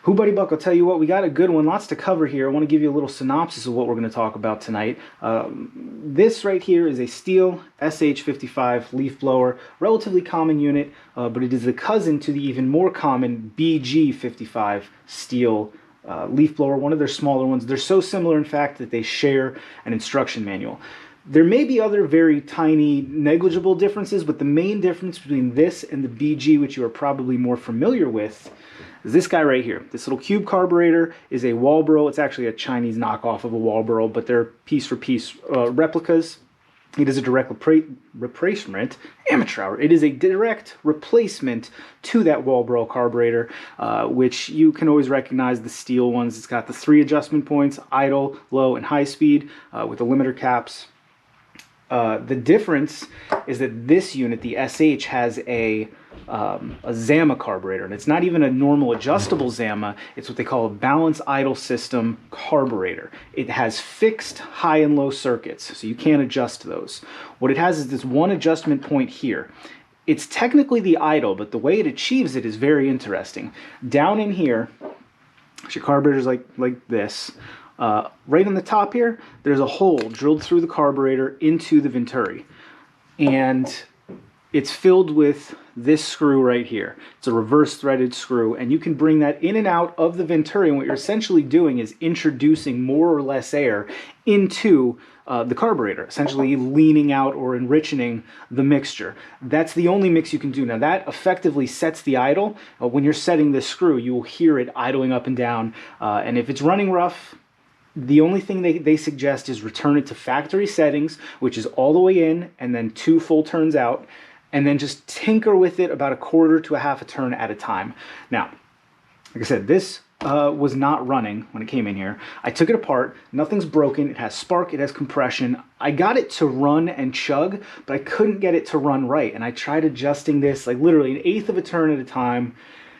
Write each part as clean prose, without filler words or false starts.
Who Buddy Buck, I'll tell you what, we got a good one, lots to cover here. I want to give you a little synopsis of what we're going to talk about tonight. This right here is a Stihl SH55 leaf blower, relatively common unit, but it is the cousin to the even more common BG55 Stihl leaf blower, one of their smaller ones. They're so similar, in fact, that they share an instruction manual. There may be other very tiny, negligible differences, but the main difference between this and the BG, which you are probably more familiar with, is this guy right here. This little cube carburetor is a WALBRO. It's actually a Chinese knockoff of a WALBRO, but they're piece-for-piece replicas. It is a direct replacement, amateur hour. It is a direct replacement to that WALBRO carburetor, which you can always recognize the Stihl ones. It's got the 3 adjustment points, idle, low, and high speed, with the limiter caps. The difference is that this unit, the SH, has a Zama carburetor, and it's not even a normal adjustable Zama. It's what they call a balance idle system carburetor. It has fixed high and low circuits, so you can't adjust those. What it has is this one adjustment point here. It's technically the idle, but the way it achieves it is very interesting. Down in here, your carburetor's like this. Right on the top here, there's a hole drilled through the carburetor into the venturi, and it's filled with this screw right here. It's a reverse threaded screw, and you can bring that in and out of the venturi, and what you're essentially doing is introducing more or less air into the carburetor, essentially leaning out or enriching the mixture. That's the only mix you can do. Now that effectively sets the idle. When you're setting this screw, you will hear it idling up and down, and if it's running rough, the only thing they suggest is return it to factory settings, which is all the way in and then 2 full turns out, and then just tinker with it about 1/4 to 1/2 a turn at a time. Now, like I said, this was not running when it came in here. I took it apart. Nothing's broken. It has spark. It has compression. I got it to run and chug, but I couldn't get it to run right. And I tried adjusting this like literally 1/8 of a turn at a time,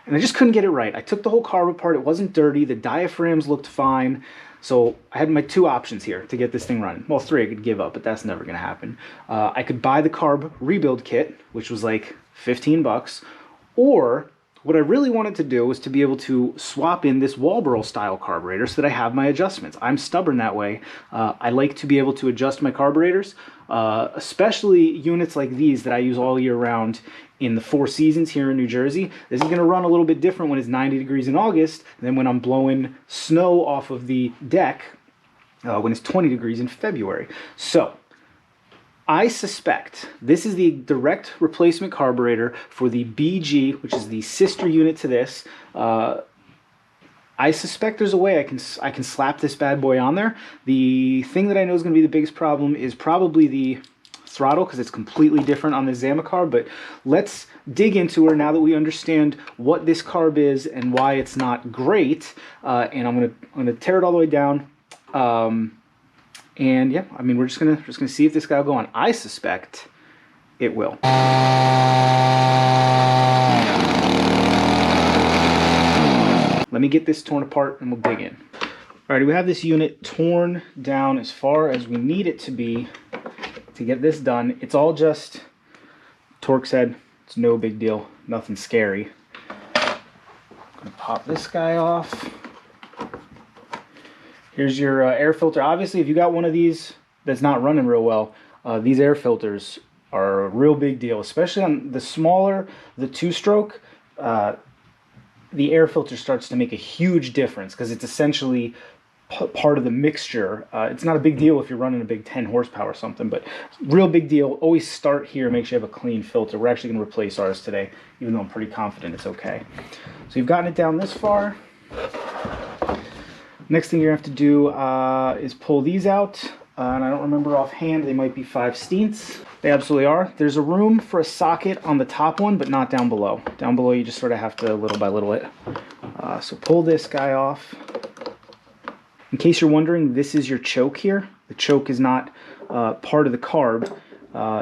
and I just couldn't get it right. I took the whole carb apart. It wasn't dirty. The diaphragms looked fine. So I had my 2 options here to get this thing running. Well, 3 I could give up, but that's never going to happen. I could buy the carb rebuild kit, which was like 15 bucks, or what I really wanted to do was to be able to swap in this WALBRO style carburetor so that I have my adjustments. I'm stubborn that way. I like to be able to adjust my carburetors, especially units like these that I use all year round in the 4 seasons here in New Jersey. This is going to run a little bit different when it's 90 degrees in August than when I'm blowing snow off of the deck when it's 20 degrees in February. So I suspect this is the direct replacement carburetor for the BG, which is the sister unit to this. I suspect there's a way I can slap this bad boy on there. The thing that I know is going to be the biggest problem is probably the throttle, because it's completely different on the Zama carb, but let's dig into her now that we understand what this carb is and why it's not great. And I'm gonna tear it all the way down. And yeah, I mean, we're just gonna see if this guy will go on. I suspect it will. Let me get this torn apart and we'll dig in. Alrighty, we have this unit torn down as far as we need it to be to get this done. It's all just Torx head. It's no big deal, nothing scary. I'm gonna pop this guy off. Here's your air filter. Obviously, if you got one of these that's not running real well, these air filters are a real big deal, especially on the smaller, the 2-stroke. The air filter starts to make a huge difference because it's essentially part of the mixture. It's not a big deal if you're running a big 10 horsepower or something, but real big deal. Always start here, make sure you have a clean filter. We're actually going to replace ours today, even though I'm pretty confident it's okay. So you've gotten it down this far. Next thing you're going to have to do is pull these out. And I don't remember offhand, they might be 5/16. They absolutely are. There's a room for a socket on the top one, but not down below. Down below, you just sort of have to little by little it. So pull this guy off. In case you're wondering, this is your choke here. The choke is not part of the carb.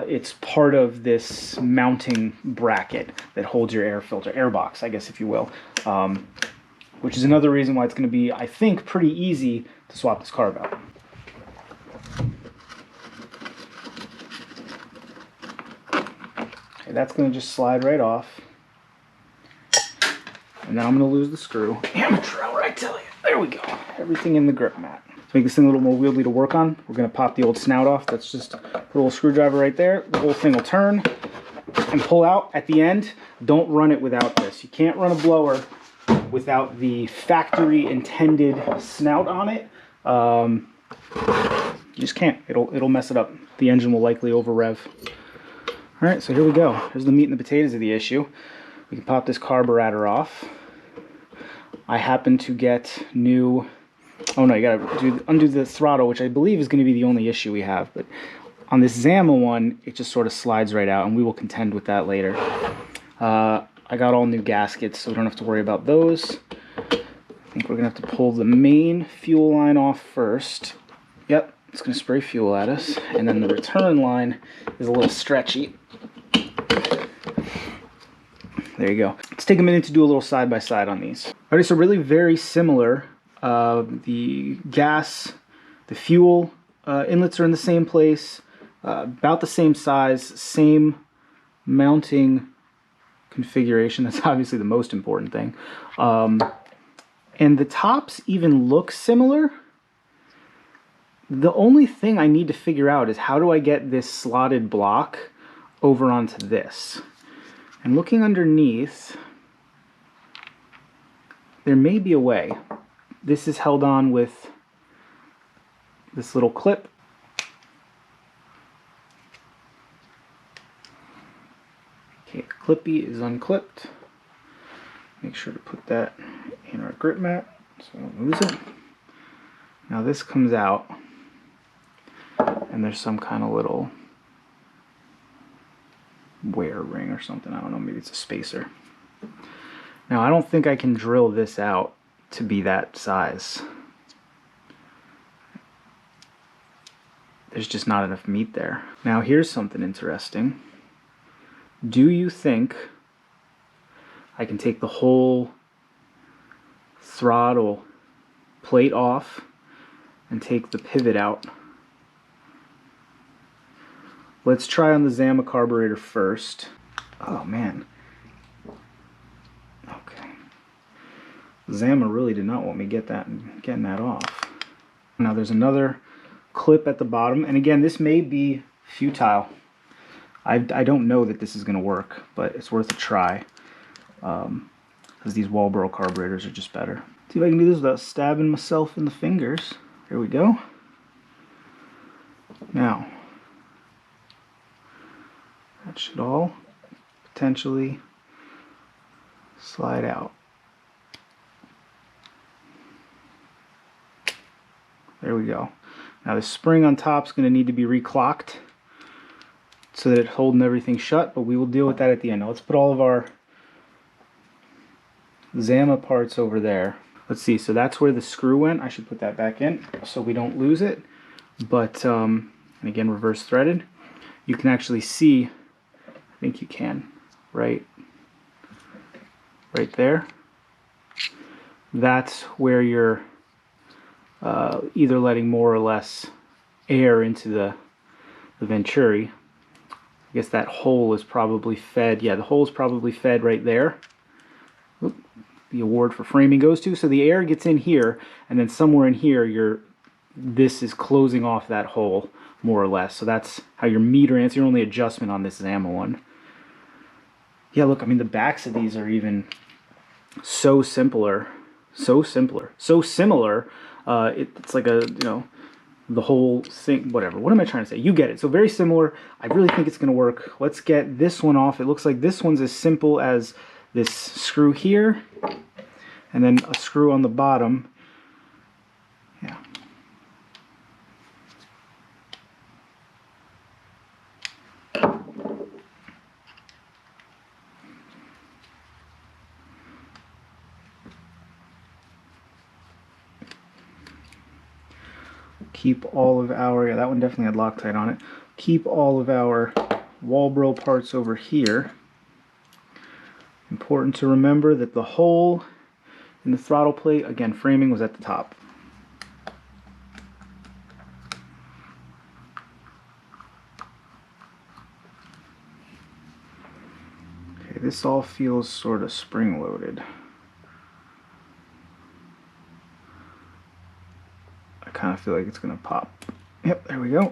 It's part of this mounting bracket that holds your air filter, air box, I guess, if you will. Which is another reason why it's going to be, I think, pretty easy to swap this carb out. Okay, that's going to just slide right off. And then I'm going to lose the screw. Amateur hour, I tell you. There we go. Everything in the grip mat. To make this thing a little more wieldy to work on, we're going to pop the old snout off. That's just put a little screwdriver right there. The whole thing will turn and pull out at the end. Don't run it without this. You can't run a blower without the factory intended snout on it. You just can't. It'll mess it up. The engine will likely over rev. All right, so here we go. Here's the meat and the potatoes of the issue. We can pop this carburetor off. I happen to get new. Oh no, you gotta undo the throttle, which I believe is going to be the only issue we have. But on this Zama one, it just sort of slides right out, and we will contend with that later. I got all new gaskets, so we don't have to worry about those. I think we're gonna have to pull the main fuel line off first. Yep, it's gonna spray fuel at us, and then the return line is a little stretchy. There you go. Let's take a minute to do a little side-by-side on these. Alright, so really very similar. The gas, the fuel inlets are in the same place, about the same size, same mounting configuration. That's obviously the most important thing. And the tops even look similar. The only thing I need to figure out is how do I get this slotted block over onto this. And looking underneath, there may be a way. This is held on with this little clip. Okay, the clippy is unclipped. Make sure to put that in our grip mat so I don't lose it. Now this comes out, and there's some kind of little wear ring or something. I don't know, maybe it's a spacer. Now I don't think I can drill this out to be that size. There's just not enough meat there. Now here's something interesting. Do you think I can take the whole throttle plate off and take the pivot out? Let's try on the Zama carburetor first. Oh man. Okay. Zama really did not want me getting that off. Now there's another clip at the bottom, and again, this may be futile. I don't know that this is going to work, but it's worth a try, because these WALBRO carburetors are just better. See if I can do this without stabbing myself in the fingers. Here we go. Now, that should all potentially slide out. There we go. Now the spring on top is going to need to be reclocked so that it's holding everything shut, but we will deal with that at the end. Now let's put all of our Zama parts over there. Let's see, so that's where the screw went. I should put that back in so we don't lose it. But, and again, reverse threaded. You can actually see, I think you can, right there. That's where you're either letting more or less air into the venturi. I guess that hole is probably fed. Yeah, the hole is probably fed right there. Oop, the award for framing goes to. So the air gets in here, and then somewhere in here, this is closing off that hole more or less. So that's how your meter. That's your only adjustment on this Zama one. Yeah, look. I mean, the backs of these are even so similar. It's like a, the whole thing, whatever. What am I trying to say? You get it. So very similar. I really think it's going to work. Let's get this one off. It looks like this one's as simple as this screw here and then a screw on the bottom. Yeah. Keep all of our, yeah, that one definitely had Loctite on it. Keep all of our WALBRO parts over here. Important to remember that the hole in the throttle plate, again, framing was at the top. Okay, this all feels sort of spring-loaded. kind of feel like it's gonna pop. Yep, there we go.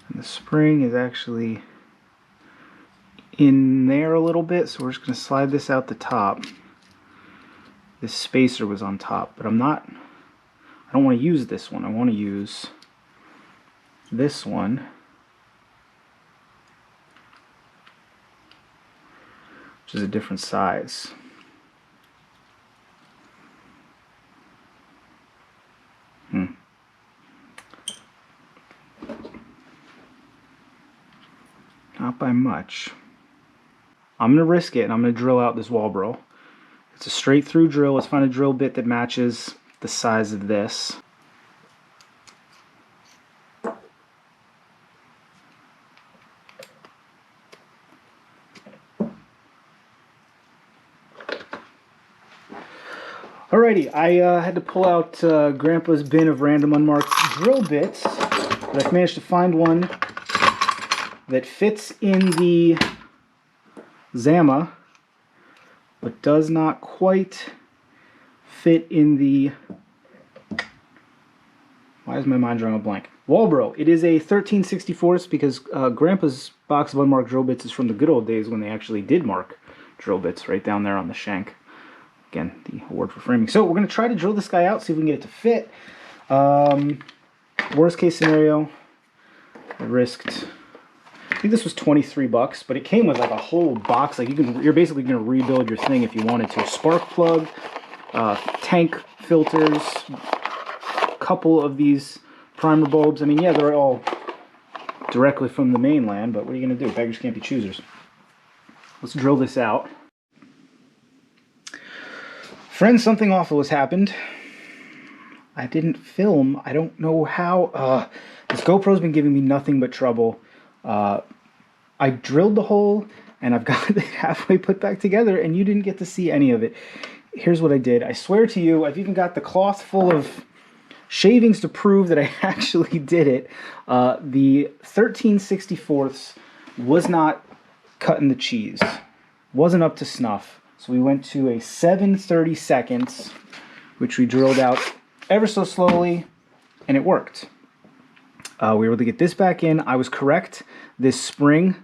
And the spring is actually in there a little bit, so we're just gonna slide this out the top. This spacer was on top, but I don't want to use this one. I want to use this one, which is a different size. Not by much. I'm gonna risk it and I'm gonna drill out this WALBRO. It's a straight through drill. Let's find a drill bit that matches the size of this. Alrighty, I had to pull out Grandpa's bin of random unmarked drill bits, but I've managed to find one that fits in the Zama, but does not quite fit in the, why is my mind drawing a blank? WALBRO. It is a 13/64 because Grandpa's box of unmarked drill bits is from the good old days when they actually did mark drill bits right down there on the shank. Again, the award for framing. So we're going to try to drill this guy out, see if we can get it to fit. Worst case scenario, I risked, I think this was 23 bucks, but it came with like a whole box. Like you're basically going to rebuild your thing if you wanted to. Spark plug, tank filters, a couple of these primer bulbs. I mean, yeah, they're all directly from the mainland, but what are you going to do? Beggars can't be choosers. Let's drill this out. Friends, something awful has happened. I didn't film. I don't know how. This GoPro's been giving me nothing but trouble. I drilled the hole and I've got it halfway put back together and you didn't get to see any of it. Here's what I did. I swear to you, I've even got the cloth full of shavings to prove that I actually did it. The 13/64 was not cutting the cheese. Wasn't up to snuff. So we went to a 7/32, which we drilled out ever so slowly, and it worked. We were able to get this back in. I was correct. This spring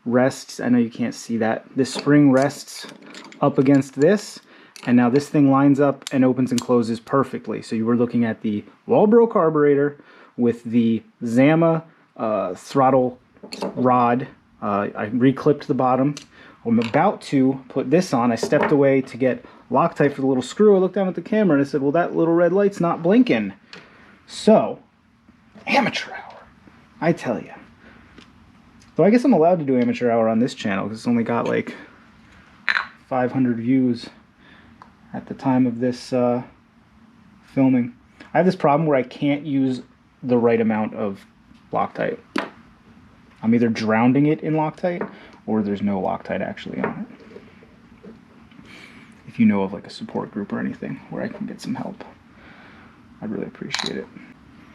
rests, I know you can't see that, this spring rests up against this, and now this thing lines up and opens and closes perfectly. So you were looking at the WALBRO carburetor with the Zama throttle rod. I reclipped the bottom. I'm about to put this on. I stepped away to get Loctite for the little screw. I looked down at the camera and I said, well, that little red light's not blinking. So, amateur hour, I tell you. Though I guess I'm allowed to do amateur hour on this channel because it's only got like 500 views at the time of this filming. I have this problem where I can't use the right amount of Loctite. I'm either drowning it in Loctite or there's no Loctite actually on it. If you know of like a support group or anything where I can get some help, I'd really appreciate it.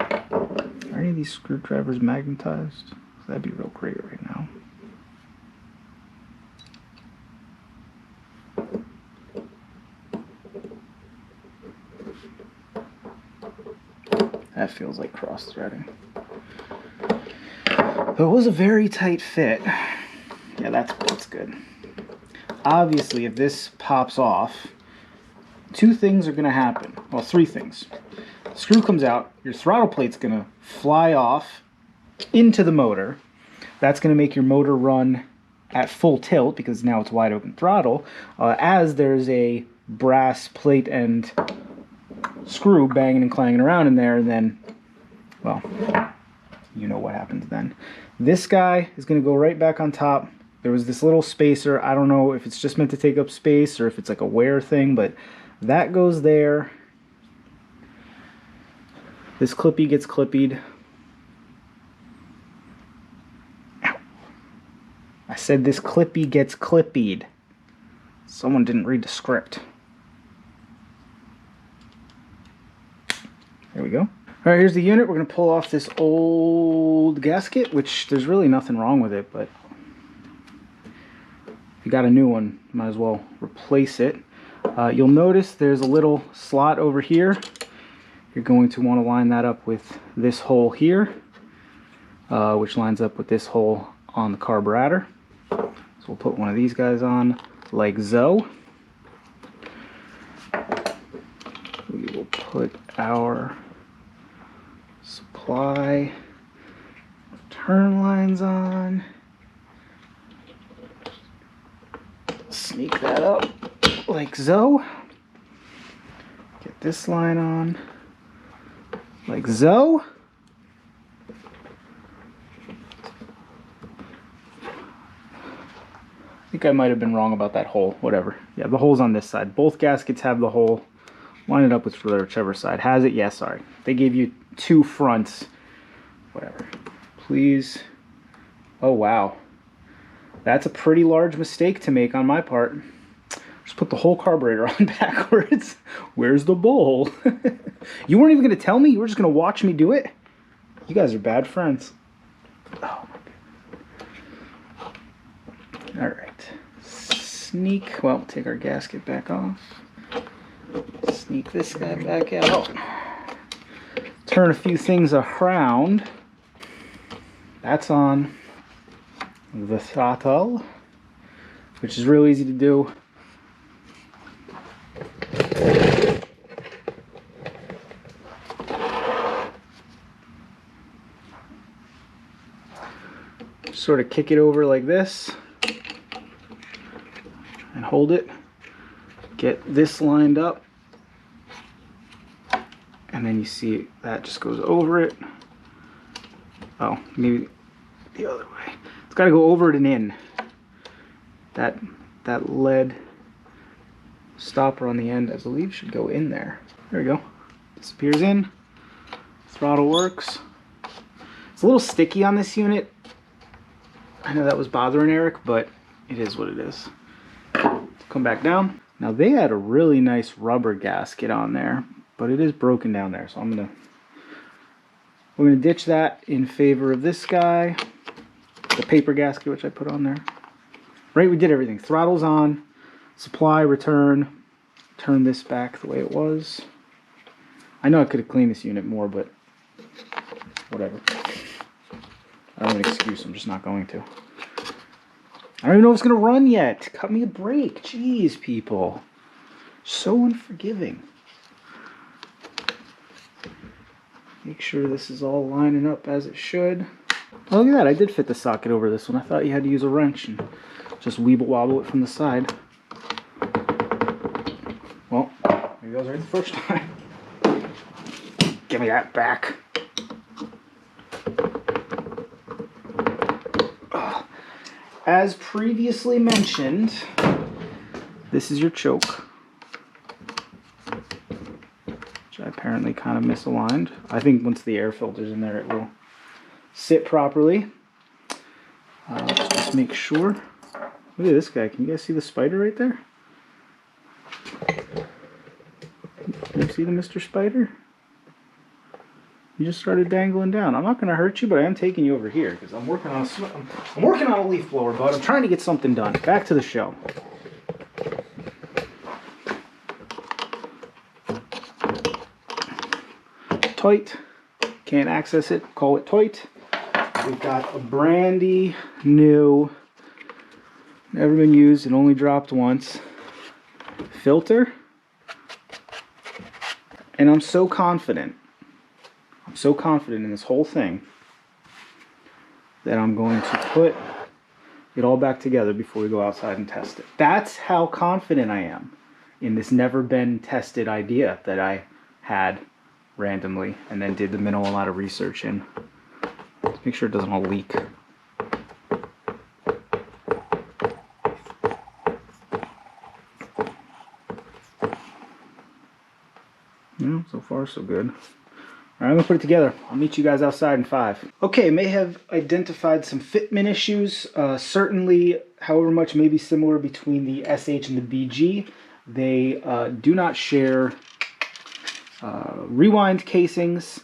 Are any of these screwdrivers magnetized? That'd be real great right now. That feels like cross-threading. Though it was a very tight fit. Yeah, that's good. Obviously, if this pops off, two things are going to happen. Well, three things. The screw comes out, your throttle plate's going to fly off into the motor. That's going to make your motor run at full tilt because now it's wide open throttle, as there's a brass plate and screw banging and clanging around in there, and then, well, you know what happens then. This guy is going to go right back on top. There was this little spacer. I don't know if it's just meant to take up space or if it's like a wear thing, but that goes there. This clippy gets clippied. Ow. I said this clippy gets clippied. Someone didn't read the script. There we go. All right, here's the unit. We're going to pull off this old gasket, which there's really nothing wrong with it, but if you got a new one, might as well replace it. You'll notice there's a little slot over here. You're going to want to line that up with this hole here, which lines up with this hole on the carburetor. So we'll put one of these guys on like so. We will put our supply turn lines on. Sneak that up like so. Get this line on like so. I think I might have been wrong about that hole. Whatever. Yeah, the hole's on this side. Both gaskets have the hole. Line it up with whichever side has it. Yeah, sorry. They gave you two fronts. Whatever. Please. Oh, wow. That's a pretty large mistake to make on my part. Just put the whole carburetor on backwards. Where's the bowl? You weren't even going to tell me? You were just going to watch me do it? You guys are bad friends. Oh, my God. All right. Sneak. Well, take our gasket back off. Sneak this guy back out. Turn a few things around. That's on the throttle, which is real easy to do. Sort of kick it over like this and hold it. Get this lined up, and then you see that just goes over it. Oh, maybe the other way. It's got to go over it and in. That lead stopper on the end, I believe, should go in there. There we go. Disappears in. Throttle works. It's a little sticky on this unit. I know that was bothering Eric, but it is what it is. Come back down. Now they had a really nice rubber gasket on there, but it is broken down there, so we're gonna ditch that in favor of this guy, the paper gasket which I put on there. Right, we did everything. Throttle's on, supply, return, turn this back the way it was. I know I could have cleaned this unit more, but whatever. I don't have an excuse, I'm just not going to. I don't even know if it's going to run yet. Cut me a break. Jeez, people. So unforgiving. Make sure this is all lining up as it should. Oh, look at that. I did fit the socket over this one. I thought you had to use a wrench and just weeble wobble it from the side. Well, maybe I was right the first time. Give me that back. As previously mentioned, this is your choke, which I apparently kind of misaligned. I think once the air filter's in there, it will sit properly. Just make sure. Look at this guy. Can you guys see the spider right there? Can you see the Mr. Spider? You just started dangling down. I'm not going to hurt you, but I am taking you over here because I'm working on a leaf blower, bud. I'm trying to get something done. Back to the show. Tight. Can't access it. Call it tight. We've got a brandy new, never been used, it only dropped once, filter. And I'm so confident in this whole thing that I'm going to put it all back together before we go outside and test it. That's how confident I am in this never been tested idea that I had randomly and then did the minimal amount of research in. Let's make sure it doesn't all leak. Yeah, so far so good. Alright, I'm going to put it together. I'll meet you guys outside in 5. Okay, may have identified some fitment issues. Certainly, however much may be similar between the SH and the BG, they do not share rewind casings.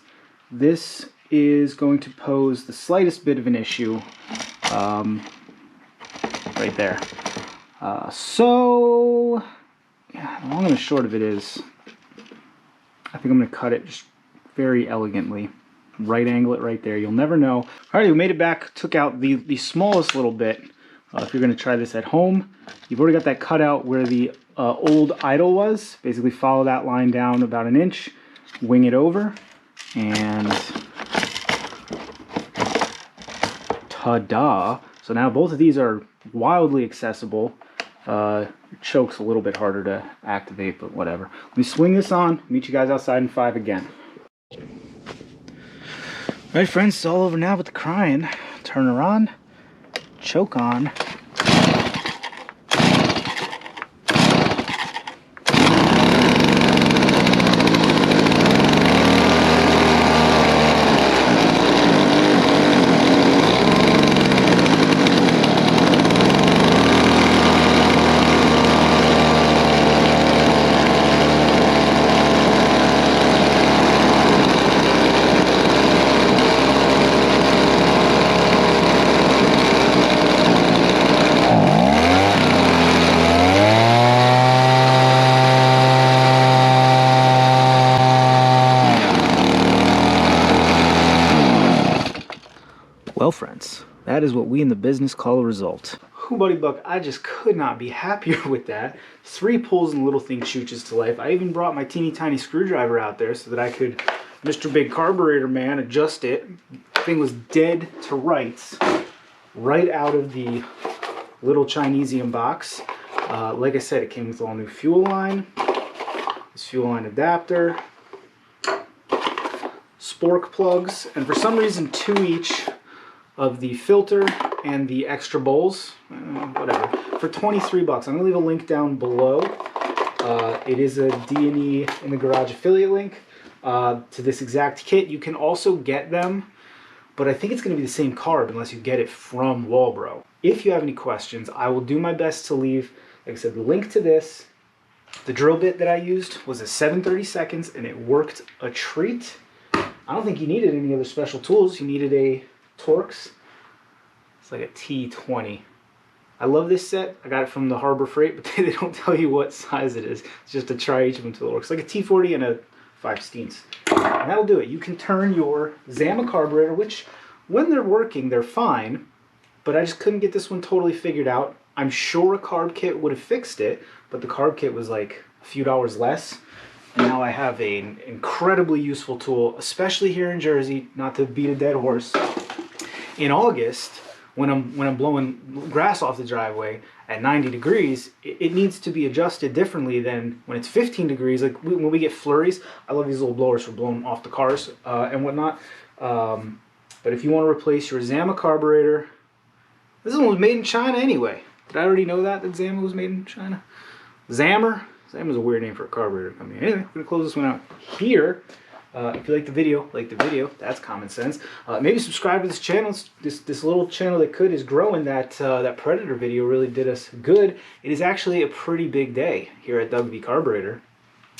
This is going to pose the slightest bit of an issue right there. So yeah, the long and the short of it is, I think I'm going to cut it just very elegantly. Right angle it right there. You'll never know. Alright, we made it back. Took out the smallest little bit. If you're going to try this at home, you've already got that cut out where the old idle was. Basically follow that line down about an inch, wing it over, and ta-da! So now both of these are wildly accessible. Choke's a little bit harder to activate, but whatever. Let me swing this on. Meet you guys outside in 5 again. Alright friends, it's all over now with the crying. Turn her on, choke on. Well friends, that is what we in the business call a result. Whoo buddy buck, I just could not be happier with that. 3 pulls and the little thing shoots to life. I even brought my teeny tiny screwdriver out there so that I could, Mr. Big Carburetor Man, adjust it. The thing was dead to rights, right out of the little Chinesium box. Like I said, it came with all new fuel line, this fuel line adapter, spork plugs, and for some reason 2 each of the filter and the extra bowls, whatever, for 23 bucks. I'm gonna leave a link down below. It is a D&E in the Garage affiliate link to this exact kit. You can also get them, but I think it's gonna be the same carb unless you get it from WALBRO. If you have any questions, I will do my best to leave, like I said, the link to this. The drill bit that I used was a 7/32, and it worked a treat. I don't think you needed any other special tools. You needed a Torx. It's like a T20. I love this set. I got it from the Harbor Freight, but they don't tell you what size it is. It's just to try each of them till it works. Like a T40 and a 5/16. And that'll do it. You can turn your Zama carburetor, which when they're working, they're fine, but I just couldn't get this one totally figured out. I'm sure a carb kit would have fixed it, but the carb kit was like a few dollars less. And now I have an incredibly useful tool, especially here in Jersey, not to beat a dead horse. In August, when I'm blowing grass off the driveway at 90 degrees, it needs to be adjusted differently than when it's 15 degrees. Like when we get flurries, I love these little blowers for blowing off the cars and whatnot. But if you want to replace your Zama carburetor, this one was made in China anyway. Did I already know that Zama was made in China? Zammer? Zama's a weird name for a carburetor company. Anyway, we're going to close this one out here. If you like the video, that's common sense. Maybe subscribe to this channel. This little channel that is growing. That Predator video really did us good. It is actually a pretty big day here at Doug V Carburetor.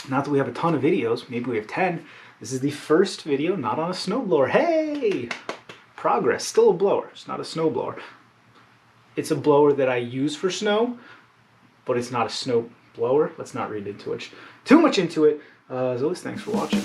Not that we have a ton of videos, maybe we have 10. This is the first video not on a snowblower. Hey! Progress, still a blower, it's not a snowblower. It's a blower that I use for snow, but it's not a snow blower. Let's not read into it too much into it. As always, thanks for watching.